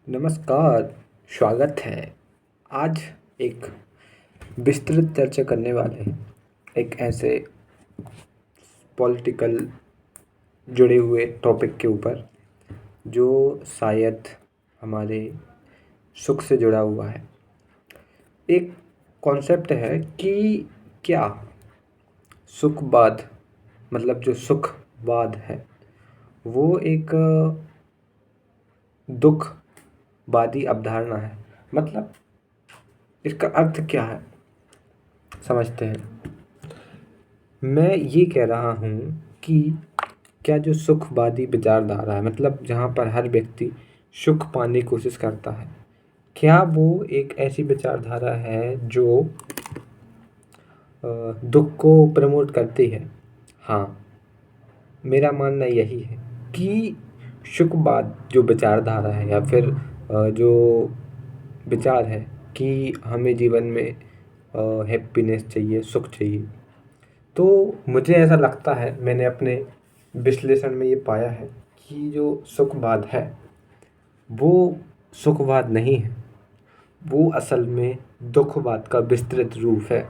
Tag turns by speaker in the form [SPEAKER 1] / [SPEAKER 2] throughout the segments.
[SPEAKER 1] नमस्कार, स्वागत है। आज एक विस्तृत चर्चा करने वाले हैं एक ऐसे पॉलिटिकल जुड़े हुए टॉपिक के ऊपर जो शायद हमारे सुख से जुड़ा हुआ है। एक कॉन्सेप्ट है कि क्या सुखवाद मतलब जो सुखवाद है वो एक दुखवादी अवधारणा है। मतलब इसका अर्थ क्या है समझते हैं। मैं ये कह रहा हूँ कि क्या जो सुखवादी विचारधारा है मतलब जहाँ पर हर व्यक्ति सुख पाने की कोशिश करता है, क्या वो एक ऐसी विचारधारा है जो दुख को प्रमोट करती है? हाँ, मेरा मानना यही है कि सुखवाद जो विचारधारा है या फिर जो विचार है कि हमें जीवन में हैप्पीनेस चाहिए, सुख चाहिए, तो मुझे ऐसा लगता है, मैंने अपने विश्लेषण में ये पाया है कि जो सुखवाद है वो सुखवाद नहीं है, वो असल में दुखवाद का विस्तृत रूप है।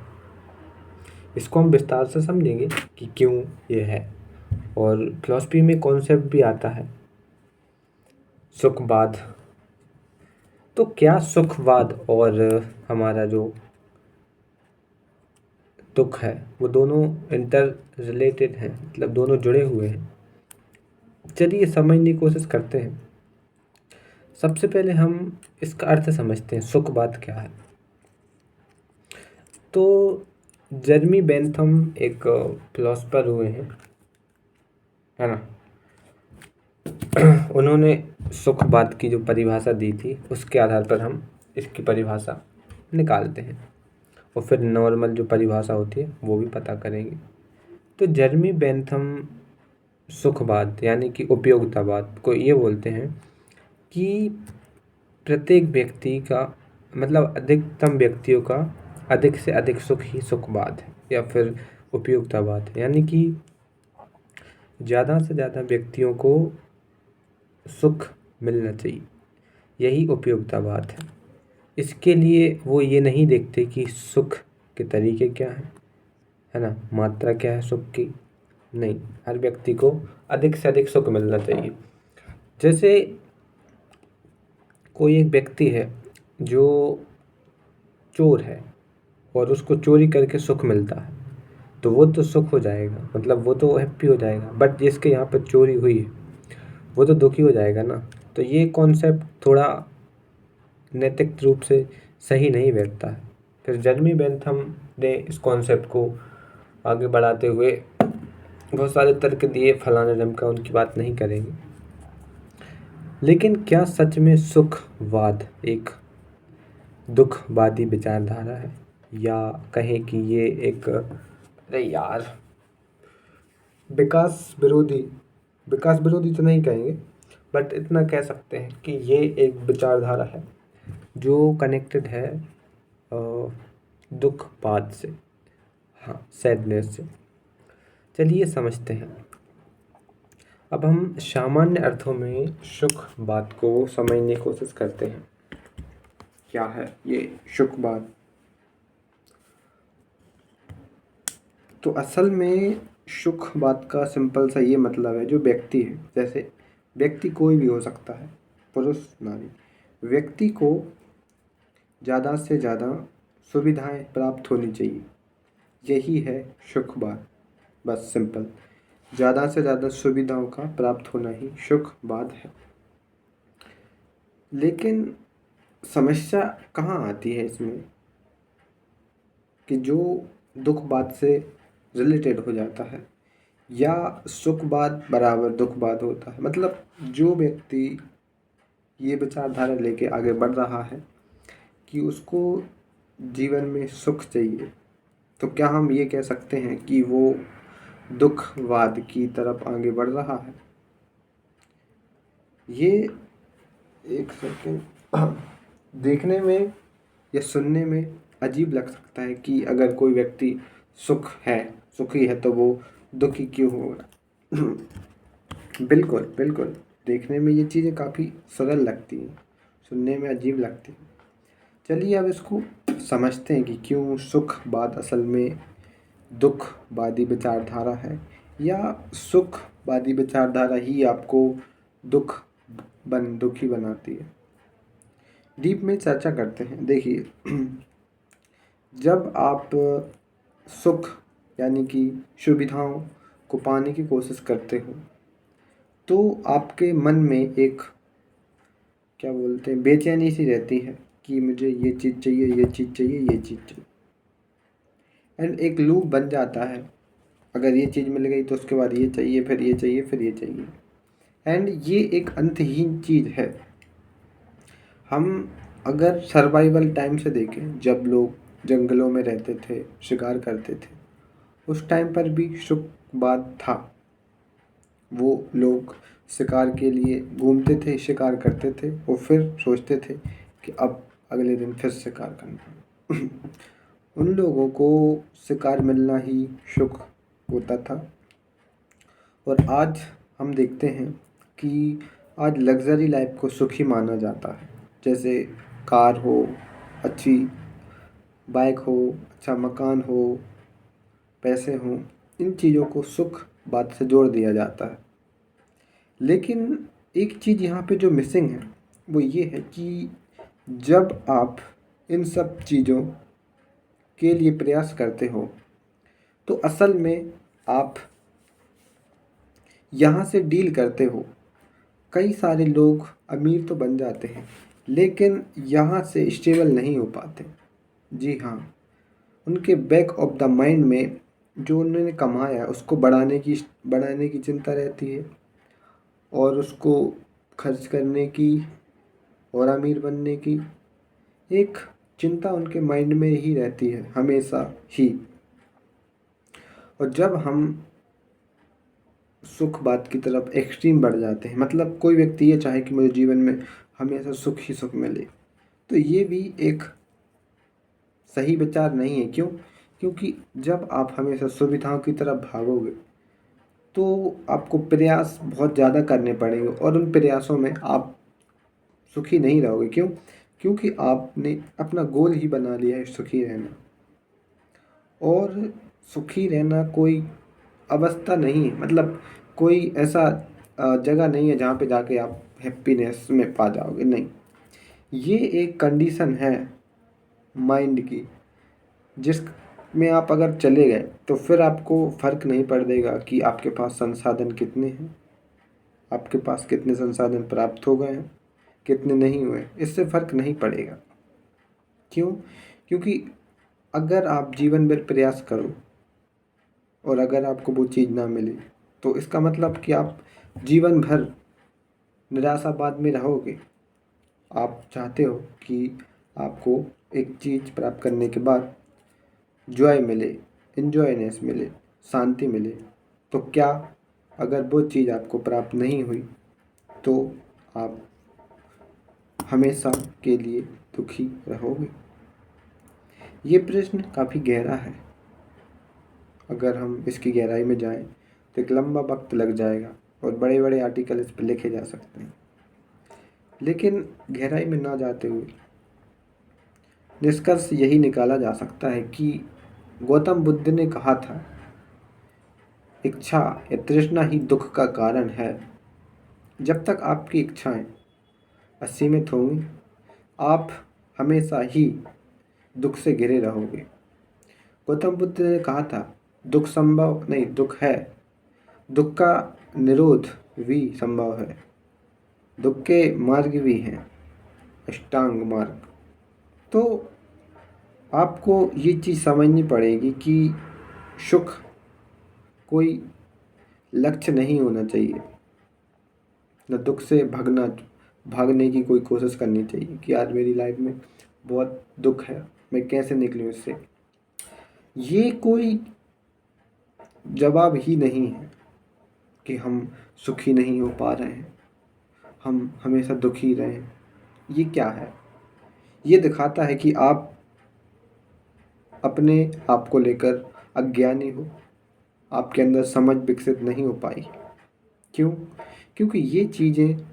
[SPEAKER 1] इसको हम विस्तार से समझेंगे कि क्यों ये है। और फिलॉसफी में कॉन्सेप्ट भी आता है सुखवाद। तो क्या सुखवाद और हमारा जो दुख है वो दोनों इंटर रिलेटेड हैं, मतलब दोनों जुड़े हुए हैं? चलिए समझने की कोशिश करते हैं। सबसे पहले हम इसका अर्थ समझते हैं, सुखवाद क्या है। तो जर्मी बेंथम एक फिलोसफर हुए हैं, है ना। उन्होंने सुखवाद की जो परिभाषा दी थी उसके आधार पर हम इसकी परिभाषा निकालते हैं और फिर नॉर्मल जो परिभाषा होती है वो भी पता करेंगे। तो जर्मी बेंथम सुखवाद यानी कि उपयोगितावाद को ये बोलते हैं कि प्रत्येक व्यक्ति का मतलब अधिकतम व्यक्तियों का अधिक से अधिक सुख ही सुखवाद है या फिर उपयोगितावाद है। यानी कि ज़्यादा से ज़्यादा व्यक्तियों को सुख मिलना चाहिए, यही उपयोगितावाद है। इसके लिए वो ये नहीं देखते कि सुख के तरीके क्या हैं, है ना, मात्रा क्या है सुख की। नहीं, हर व्यक्ति को अधिक से अधिक सुख मिलना चाहिए। जैसे कोई एक व्यक्ति है जो चोर है और उसको चोरी करके सुख मिलता है, तो वो तो सुख हो जाएगा, मतलब वो तो हैप्पी हो जाएगा। बट जिसके यहाँ पर चोरी हुई है वो तो दुखी हो जाएगा ना। तो ये कॉन्सेप्ट थोड़ा नैतिक रूप से सही नहीं बैठता है। फिर जर्मी बेंथम ने इस कॉन्सेप्ट को आगे बढ़ाते हुए बहुत सारे तर्क दिए, फलाना ढमका, उनकी बात नहीं करेंगे। लेकिन क्या सच में सुखवाद एक दुखवादी विचारधारा है, या कहें कि ये एक, अरे यार, विकास विरोधी तो नहीं कहेंगे, बट इतना कह सकते हैं कि ये एक विचारधारा है जो कनेक्टेड है दुखवाद से, हाँ, सैडनेस से। चलिए समझते हैं। अब हम सामान्य अर्थों में सुखवाद को समझने की कोशिश करते हैं। क्या है ये सुखवाद? तो असल में सुखवाद का सिंपल सा ये मतलब है, जो व्यक्ति है, जैसे व्यक्ति कोई भी हो सकता है, पुरुष नारी, व्यक्ति को ज़्यादा से ज़्यादा सुविधाएं प्राप्त होनी चाहिए, यही है सुखवाद। बस सिंपल, ज़्यादा से ज़्यादा सुविधाओं का प्राप्त होना ही सुखवाद है। लेकिन समस्या कहाँ आती है इसमें कि जो दुखवाद से रिलेटेड हो जाता है या सुखवाद बराबर दुखवाद होता है। मतलब जो व्यक्ति ये विचारधारा लेके आगे बढ़ रहा है कि उसको जीवन में सुख चाहिए, तो क्या हम ये कह सकते हैं कि वो दुखवाद की तरफ आगे बढ़ रहा है? ये एक सेकेंड, देखने में या सुनने में अजीब लग सकता है कि अगर कोई व्यक्ति सुखी है तो वो दुखी क्यों होगा। बिल्कुल बिल्कुल, देखने में ये चीज़ें काफ़ी सरल लगती हैं, सुनने में अजीब लगती है। चलिए अब इसको समझते हैं कि क्यों सुखवाद असल में दुखवादी विचारधारा है, या सुखवादी विचारधारा ही आपको दुखी बनाती है। डीप में चर्चा करते हैं। देखिए, जब आप सुख यानी कि सुविधाओं को पाने की कोशिश करते हो तो आपके मन में एक क्या बोलते हैं बेचैनी सी रहती है कि मुझे ये चीज़ चाहिए, ये चीज़ चाहिए, ये चीज़ चाहिए, एंड एक लूप बन जाता है। अगर ये चीज़ मिल गई तो उसके बाद ये चाहिए, फिर ये चाहिए, फिर ये चाहिए, एंड ये एक अंतहीन चीज़ है। हम अगर सर्वाइवल टाइम से देखें, जब लोग जंगलों में रहते थे, शिकार करते थे, उस टाइम पर भी सुखवाद था। वो लोग शिकार के लिए घूमते थे, शिकार करते थे और फिर सोचते थे कि अब अगले दिन फिर शिकार करना है। उन लोगों को शिकार मिलना ही सुख होता था। और आज हम देखते हैं कि आज लग्जरी लाइफ को सुखी माना जाता है। जैसे कार हो, अच्छी बाइक हो, अच्छा मकान हो, पैसे हों, इन चीज़ों को सुख बात से जोड़ दिया जाता है। लेकिन एक चीज़ यहाँ पे जो मिसिंग है वो ये है कि जब आप इन सब चीज़ों के लिए प्रयास करते हो तो असल में आप यहाँ से डील करते हो। कई सारे लोग अमीर तो बन जाते हैं लेकिन यहाँ से स्टेबल नहीं हो पाते। जी हाँ, उनके बैक ऑफ द माइंड में जो उन्होंने कमाया उसको बढ़ाने की चिंता रहती है, और उसको खर्च करने की और अमीर बनने की एक चिंता उनके माइंड में ही रहती है हमेशा ही। और जब हम सुख बात की तरफ एक्सट्रीम बढ़ जाते हैं, मतलब कोई व्यक्ति ये चाहे कि मुझे जीवन में हमेशा सुख ही सुख मिले, तो ये भी एक सही विचार नहीं है। क्यों? क्योंकि जब आप हमेशा सुविधाओं की तरफ भागोगे तो आपको प्रयास बहुत ज़्यादा करने पड़ेंगे और उन प्रयासों में आप सुखी नहीं रहोगे। क्यों? क्योंकि आपने अपना गोल ही बना लिया है सुखी रहना, और सुखी रहना कोई अवस्था नहीं है, मतलब कोई ऐसा जगह नहीं है जहाँ पे जाके आप हैप्पीनेस में पा जाओगे। नहीं, ये एक कंडीशन है माइंड की, जिसमें आप अगर चले गए तो फिर आपको फ़र्क नहीं पड़ेगा कि आपके पास संसाधन कितने हैं, आपके पास कितने संसाधन प्राप्त हो गए हैं, कितने नहीं हुए, इससे फ़र्क नहीं पड़ेगा। क्यों? क्योंकि अगर आप जीवन भर प्रयास करो और अगर आपको वो चीज़ ना मिले तो इसका मतलब कि आप जीवन भर निराशावाद में रहोगे। आप चाहते हो कि आपको एक चीज़ प्राप्त करने के बाद जॉय मिले, एन्जॉयनेस मिले, शांति मिले, तो क्या अगर वो चीज़ आपको प्राप्त नहीं हुई तो आप हमेशा के लिए दुखी रहोगे? ये प्रश्न काफ़ी गहरा है। अगर हम इसकी गहराई में जाएं तो एक लंबा वक्त लग जाएगा और बड़े बड़े आर्टिकल इस पर लिखे जा सकते हैं। लेकिन गहराई में ना जाते हुए निष्कर्ष यही निकाला जा सकता है कि गौतम बुद्ध ने कहा था, इच्छा या तृष्णा ही दुख का कारण है। जब तक आपकी इच्छाएं असीमित होंगी आप हमेशा ही दुख से घिरे रहोगे। गौतम बुद्ध ने कहा था, दुख संभव नहीं, दुख है, दुख का निरोध भी संभव है, दुख के मार्ग भी हैं, अष्टांग मार्ग। तो आपको ये चीज़ समझनी पड़ेगी कि सुख कोई लक्ष्य नहीं होना चाहिए, न दुख से भागने की कोई कोशिश करनी चाहिए कि आज मेरी लाइफ में बहुत दुख है, मैं कैसे निकलूँ इससे। ये कोई जवाब ही नहीं है कि हम सुखी नहीं हो पा रहे हैं, हम हमेशा दुखी रहें। ये क्या है? ये दिखाता है कि आप अपने आप को लेकर अज्ञानी हो, आपके अंदर समझ विकसित नहीं हो पाई। क्यों? क्योंकि ये चीज़ें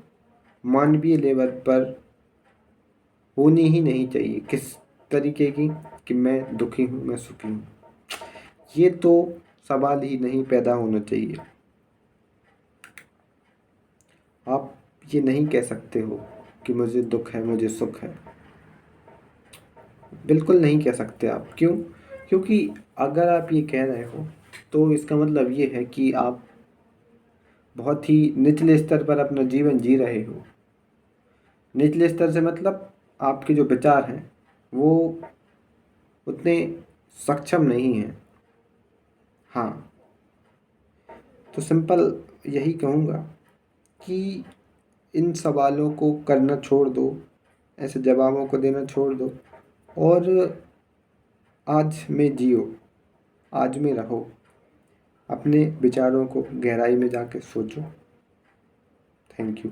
[SPEAKER 1] मानवीय लेवल पर
[SPEAKER 2] होनी ही नहीं चाहिए। किस तरीके की? कि मैं दुखी हूँ, मैं सुखी हूँ, ये तो सवाल ही नहीं पैदा होना चाहिए। आप ये नहीं कह सकते हो कि मुझे दुख है, मुझे सुख है। बिल्कुल नहीं कह सकते आप। क्यों? क्योंकि अगर आप ये कह रहे हो तो इसका मतलब ये है कि आप बहुत ही निचले स्तर पर अपना जीवन जी रहे हो। निचले स्तर से मतलब आपके जो विचार हैं वो उतने सक्षम नहीं हैं। हाँ, तो सिंपल यही कहूँगा कि इन सवालों को करना छोड़ दो, ऐसे जवाबों को देना छोड़ दो और आज में जियो, आज में रहो। अपने विचारों को गहराई में जाके सोचो। Thank you.